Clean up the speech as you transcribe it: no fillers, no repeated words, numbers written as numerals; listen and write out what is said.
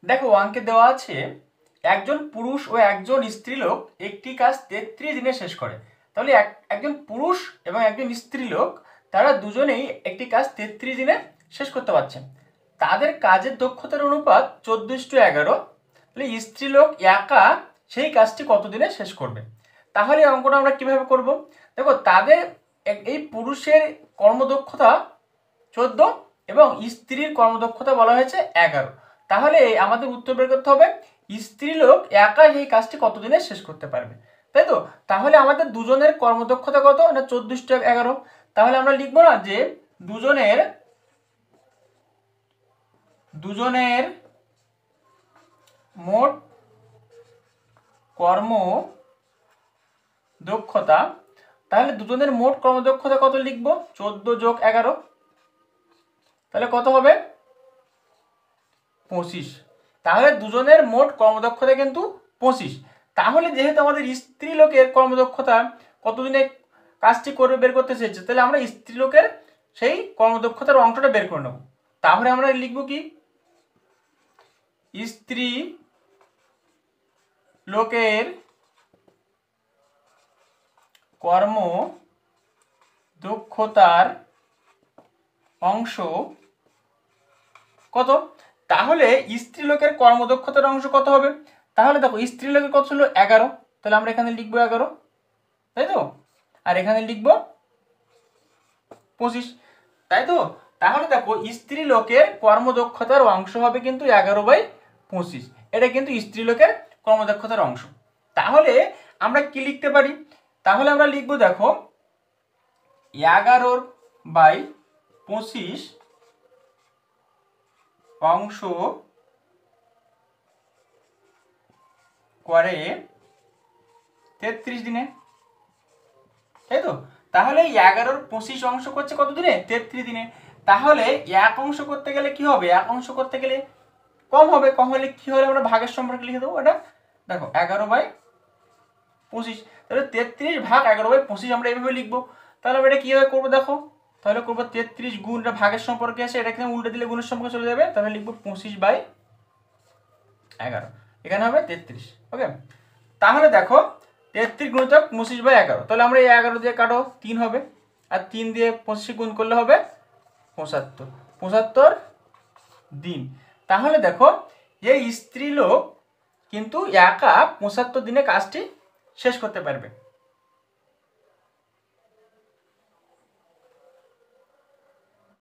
দেখো অঙ্কে দেওয়া আছে একজন পুরুষ ও একজন স্ত্রীলোক একটি কাজ 33 দিনে শেষ করে। তাহলে একজন পুরুষ এবং একজন স্ত্রীলোক তারা দুজনেই একটি কাজ 33 দিনে শেষ করতে পারছে। তাদের কাজের দক্ষতার অনুপাত 14:11। তাহলে স্ত্রীলোক একা সেই কাজটি কত দিনে শেষ করবে? তাহলে এই অঙ্কটা আমরা কিভাবে করব? দেখো তাদের এই পুরুষের কর্মদক্ষতা 14 এবং স্ত্রীর কর্মদক্ষতা বলা হয়েছে 11। তাহলে আমাদের উত্তর বের করতে হবে স্ত্রীলোক একা এই কাজটি কতদিনে শেষ করতে পারবে, তাই তো? তাহলে আমাদের দুজনের কর্মদক্ষতা কত না 14:11। তাহলে আমরা লিখবো না যে দুজনের দুজনের মোট কর্ম দক্ষতা, তাহলে দুজনের মোট কর্মদক্ষতা কত লিখবো? 14+11, তাহলে কত হবে? 25। তাহলে দুজনের মোট কর্মদক্ষতা কিন্তু 25। তাহলে যেহেতু আমাদের স্ত্রীলোকের কর্মদক্ষতা কতদিনে কাজটি করবে বের করতে চেয়েছে, তাহলে আমরা স্ত্রীলোকের সেই কর্মদক্ষতার অংশটা বের করে নেব। তাহলে আমরা লিখব কি? স্ত্রী লোকের কর্ম দক্ষতার অংশ কত? তাহলে স্ত্রীলোকের কর্মদক্ষতার অংশ কত হবে? তাহলে দেখো স্ত্রীলোকের কত ছিল 11, তাহলে আমরা এখানে লিখবো 11, তাই তো? আর এখানে লিখবো 25, তাই তো? তাহলে দেখো স্ত্রীলোকের কর্মদক্ষতার অংশ হবে কিন্তু 11/25। এটা কিন্তু স্ত্রীলোকের কর্মদক্ষতার অংশ। তাহলে আমরা কি লিখতে পারি? তাহলে আমরা লিখবো দেখো 11/25 অংশ করে 33 দিনে, তাই তো? তাহলে 11/25 অংশ করছে কত দিনে? 33 দিনে। তাহলে এক অংশ করতে গেলে কি হবে? এক অংশ করতে গেলে কম হবে। কম হলে কি হলে আমরা ভাগের সম্পর্কে লিখে দেবো। এটা দেখো 11/25, তাহলে 33/11/25 আমরা এইভাবে লিখবো। তাহলে আমরা এটা কিভাবে করবো দেখো, তাহলে করবো 33 গুণ, এটা ভাগের সম্পর্কে আছে, এটাকে উল্টে দিলে গুণের সম্পর্কে চলে যাবে। তাহলে লিখবো 25/11, এখানে হবে 33। ওকে, তাহলে দেখো 33 গুণিতক 25/11, তাহলে আমরা এই 11 দিয়ে কাটো 3 হবে, আর 3 দিয়ে 25 গুণ করলে হবে 75 দিন। তাহলে দেখো এই স্ত্রীলোক কিন্তু একা 75 দিনে কাজটি শেষ করতে পারবে।